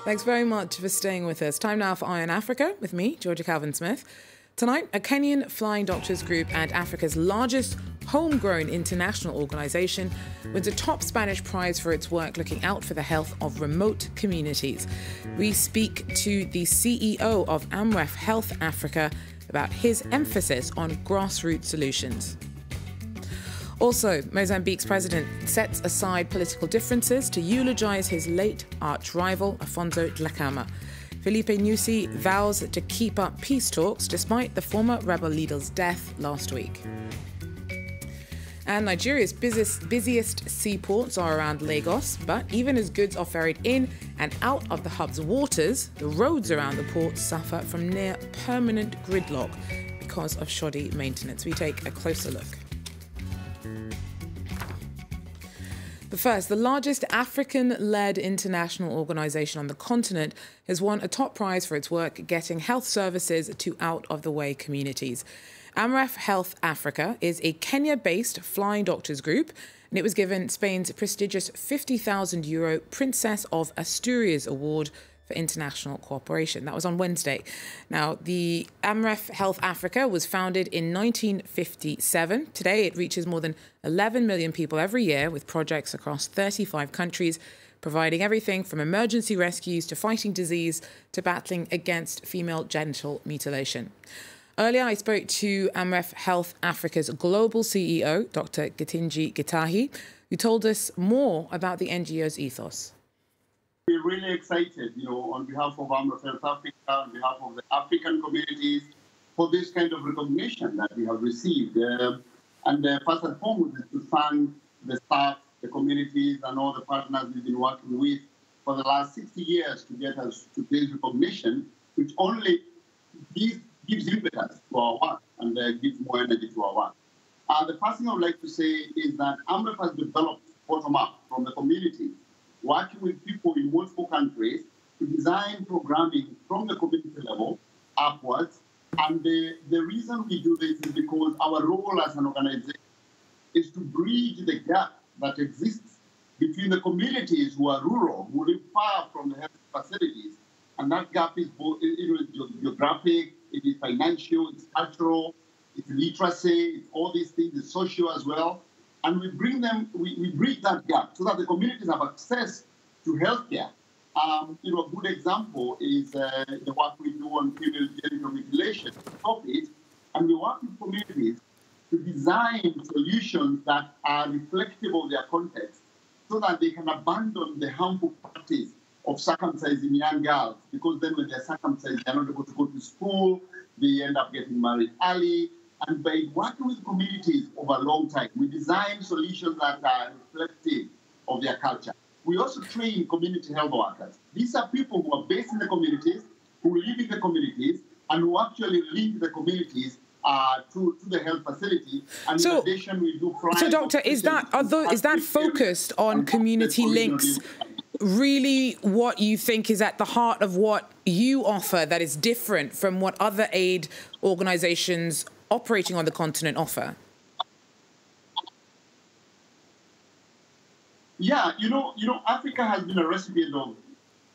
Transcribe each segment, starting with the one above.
Thanks very much for staying with us. Time now for Eye on Africa with me, Georgia Calvin-Smith. Tonight, a Kenyan flying doctors group and Africa's largest homegrown international organisation wins a top Spanish prize for its work looking out for the health of remote communities. We speak to the CEO of Amref Health Africa about his emphasis on grassroots solutions. Also, Mozambique's president sets aside political differences to eulogise his late arch-rival, Afonso Dhlakama. Filipe Nyusi vows to keep up peace talks despite the former rebel leader's death last week. And Nigeria's busiest seaports are around Lagos, but even as goods are ferried in and out of the hub's waters, the roads around the port suffer from near permanent gridlock because of shoddy maintenance. We take a closer look. But first, the largest African-led international organisation on the continent has won a top prize for its work getting health services to out-of-the-way communities. Amref Health Africa is a Kenya-based flying doctors group, and it was given Spain's prestigious €50,000 Princess of Asturias Award for international cooperation. That was on Wednesday. Now, the Amref Health Africa was founded in 1957. Today, it reaches more than 11 million people every year with projects across 35 countries, providing everything from emergency rescues to fighting disease to battling against female genital mutilation. Earlier, I spoke to Amref Health Africa's global CEO, Dr. Gitinji Gitahi, who told us more about the NGO's ethos. We're really excited, on behalf of Amref Health Africa, on behalf of the African communities, for this kind of recognition that we have received. And first and foremost is to thank the staff, the communities, and all the partners we've been working with for the last 60 years to get us to this recognition, which only gives impetus to our work and gives more energy to our work. The first thing I would like to say is that Amref has developed bottom-up from the community, working with people in multiple countries to design programming from the community level upwards. And the reason we do this is because our role as an organization is to bridge the gap that exists between the communities who are rural, who live far from the health facilities. And that gap is both geographic, it is financial, it's cultural, it's literacy, it's all these things, it's social as well. And we bring them, we bridge that gap so that the communities have access to healthcare. A good example is the work we do on female genital mutilation. Stop it, and we work with communities to design solutions that are reflective of their context so that they can abandon the harmful practice of circumcising young girls, because then when they're circumcised, they're not able to go to school, they end up getting married early. And by working with communities over a long time, we design solutions that are reflective of their culture. We also train community health workers. These are people who are based in the communities, who live in the communities, and who actually link the communities to the health facility. And in addition, we do crime. So, Doctor, is that focused on community links really what you think is at the heart of what you offer that is different from what other aid organisations operating on the continent offer? Yeah, Africa has been a recipient of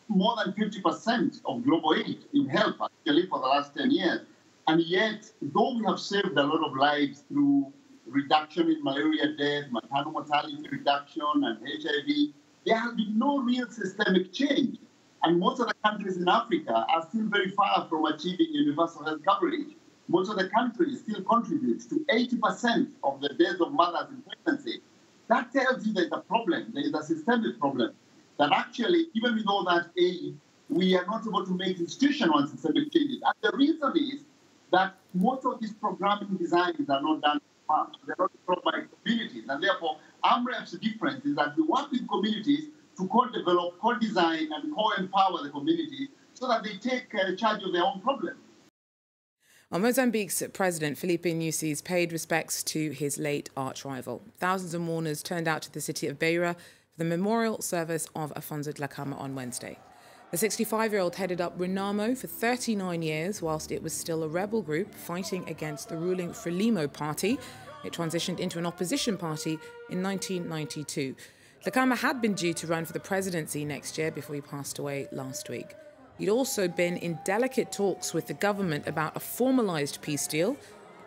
more than 50% of global aid in health, actually, for the last 10 years. And yet, though we have saved a lot of lives through reduction in malaria death, maternal mortality reduction, and HIV, there has been no real systemic change. And most of the countries in Africa are still very far from achieving universal health coverage. Most of the countries still contribute to 80% of the deaths of mothers in pregnancy. That tells you there's a problem, there is a systemic problem, that actually, even with all that aid, we are not able to make institutional and systemic changes. And the reason is that most of these programming designs are not done they're not brought by communities. And therefore, Amref's difference is that we work with communities to co-develop, co-design, and co-empower the communities so that they take charge of their own problems. Well, Mozambique's president, Filipe Nyusi, paid respects to his late arch-rival. Thousands of mourners turned out to the city of Beira for the memorial service of Afonso Dhlakama on Wednesday. The 65-year-old headed up Renamo for 39 years whilst it was still a rebel group fighting against the ruling Frelimo party. It transitioned into an opposition party in 1992. Dhlakama had been due to run for the presidency next year before he passed away last week. He'd also been in delicate talks with the government about a formalised peace deal.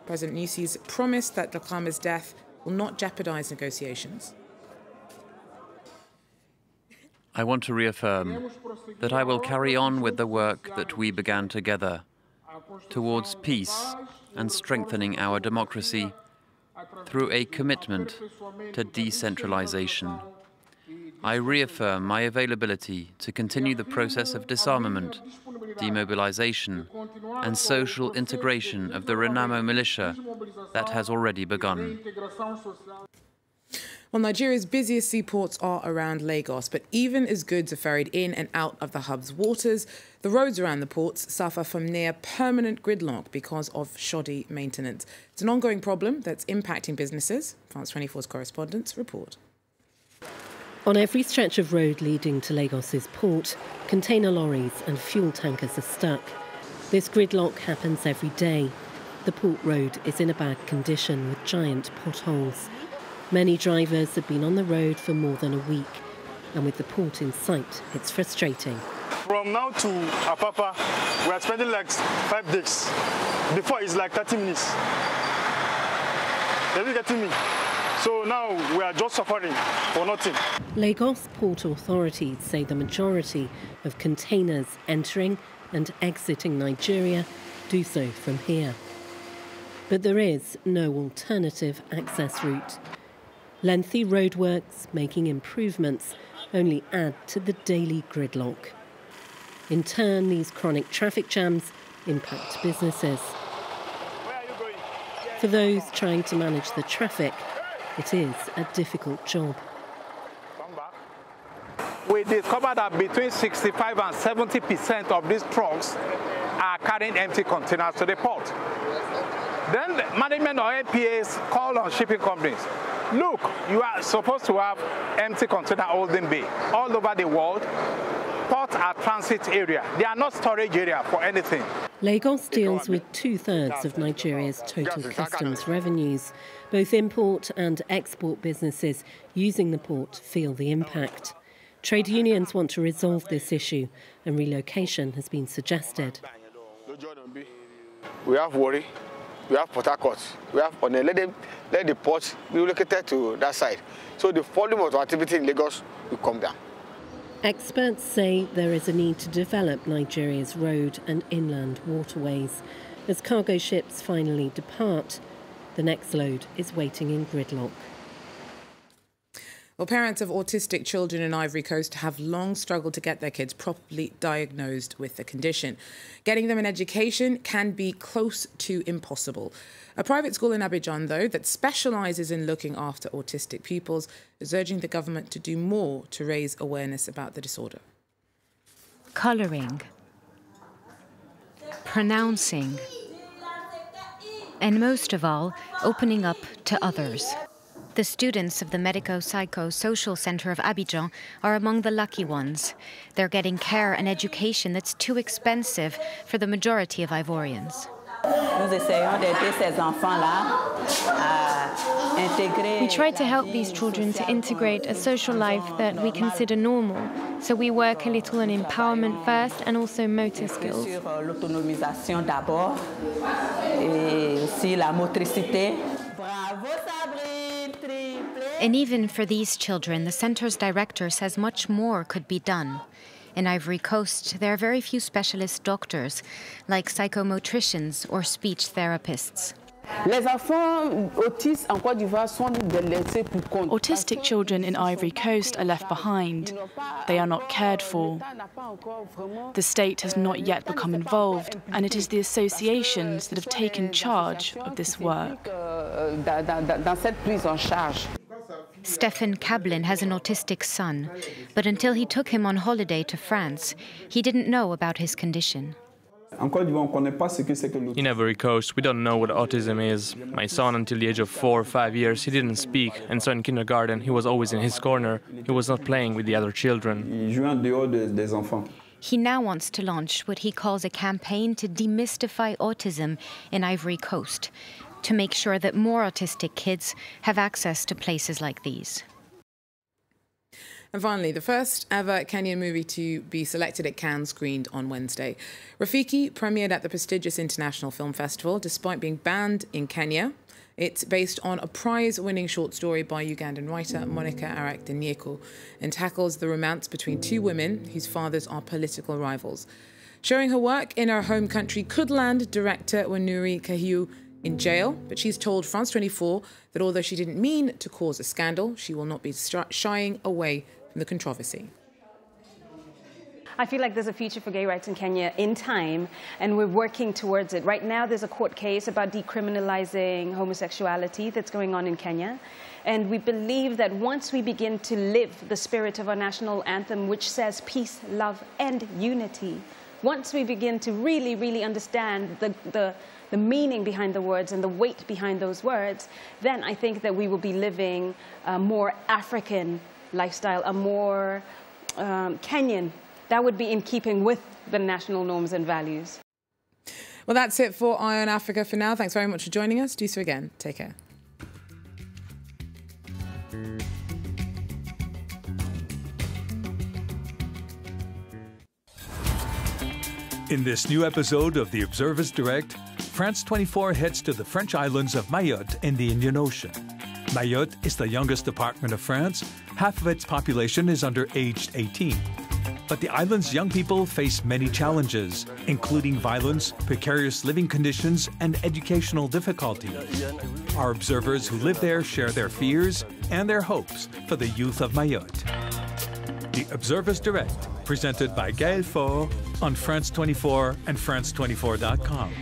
President Nyusi's promised that Dhlakama's death will not jeopardise negotiations. I want to reaffirm that I will carry on with the work that we began together towards peace and strengthening our democracy through a commitment to decentralization. I reaffirm my availability to continue the process of disarmament, demobilization, and social integration of the Renamo militia that has already begun. Well, Nigeria's busiest seaports are around Lagos, but even as goods are ferried in and out of the hub's waters, the roads around the ports suffer from near permanent gridlock because of shoddy maintenance. It's an ongoing problem that's impacting businesses. France 24's correspondents report. On every stretch of road leading to Lagos's port, container lorries and fuel tankers are stuck. This gridlock happens every day. The port road is in a bad condition with giant potholes. Many drivers have been on the road for more than a week, and with the port in sight, it's frustrating. From now to Appapa, we are spending like 5 days. Before, it's like 30 minutes. Are you getting me? So now we are just suffering for nothing. Lagos port authorities say the majority of containers entering and exiting Nigeria do so from here. But there is no alternative access route. Lengthy roadworks making improvements only add to the daily gridlock. In turn, these chronic traffic jams impact businesses. For those trying to manage the traffic, it is a difficult job. We discovered that between 65 and 70% of these trucks are carrying empty containers to the port. Then the management or APAs call on shipping companies. Look, you are supposed to have empty container holding bay all over the world. Ports are transit area. They are not storage area for anything. Lagos deals with 2/3 of Nigeria's total customs revenues. Both import and export businesses using the port feel the impact. Trade unions want to resolve this issue, and relocation has been suggested. We have worry. We have Port Harcourt, we have One. Let the port be relocated to that side. So the volume of activity in Lagos will come down. Experts say there is a need to develop Nigeria's road and inland waterways. As cargo ships finally depart, the next load is waiting in gridlock. Well, parents of autistic children in Ivory Coast have long struggled to get their kids properly diagnosed with the condition. Getting them an education can be close to impossible. A private school in Abidjan, though, that specialises in looking after autistic pupils is urging the government to do more to raise awareness about the disorder. Colouring, pronouncing, and most of all, opening up to others. The students of the Medico-Psycho-Social Centre of Abidjan are among the lucky ones. They're getting care and education that's too expensive for the majority of Ivorians. We try to help these children to integrate a social life that we consider normal. So we work a little on empowerment first and also motor skills. And even for these children, the centre's director says much more could be done. In Ivory Coast, there are very few specialist doctors, like psychomotricians or speech therapists. Autistic children in Ivory Coast are left behind. They are not cared for. The state has not yet become involved, and it is the associations that have taken charge of this work. Stephen Kablin has an autistic son, but until he took him on holiday to France, he didn't know about his condition. In Ivory Coast, we don't know what autism is. My son, until the age of 4 or 5 years, he didn't speak, and so in kindergarten, he was always in his corner. He was not playing with the other children. He now wants to launch what he calls a campaign to demystify autism in Ivory Coast, to make sure that more autistic kids have access to places like these. And finally, the first ever Kenyan movie to be selected at Cannes screened on Wednesday. Rafiki premiered at the prestigious International Film Festival despite being banned in Kenya. It's based on a prize-winning short story by Ugandan writer Monica Arak-Danyeko and tackles the romance between two women whose fathers are political rivals. Showing her work in her home country could land director Wanuri Kahiu in jail, but she's told France 24 that although she didn't mean to cause a scandal, she will not be shying away from the controversy. I feel like there's a future for gay rights in Kenya in time, and we're working towards it. Right now, there's a court case about decriminalizing homosexuality that's going on in Kenya. And we believe that once we begin to live the spirit of our national anthem, which says peace, love, and unity, once we begin to really, really understand the meaning behind the words and the weight behind those words, then I think that we will be living a more African lifestyle, a more Kenyan. That would be in keeping with the national norms and values. Well, that's it for Eye on Africa for now. Thanks very much for joining us. Do so again. Take care. In this new episode of The Observer's Direct, France 24 heads to the French islands of Mayotte in the Indian Ocean. Mayotte is the youngest department of France. Half of its population is under aged 18. But the island's young people face many challenges, including violence, precarious living conditions, and educational difficulties. Our observers who live there share their fears and their hopes for the youth of Mayotte. The Observer's Direct, presented by Gaël Faure on France 24 and France24.com.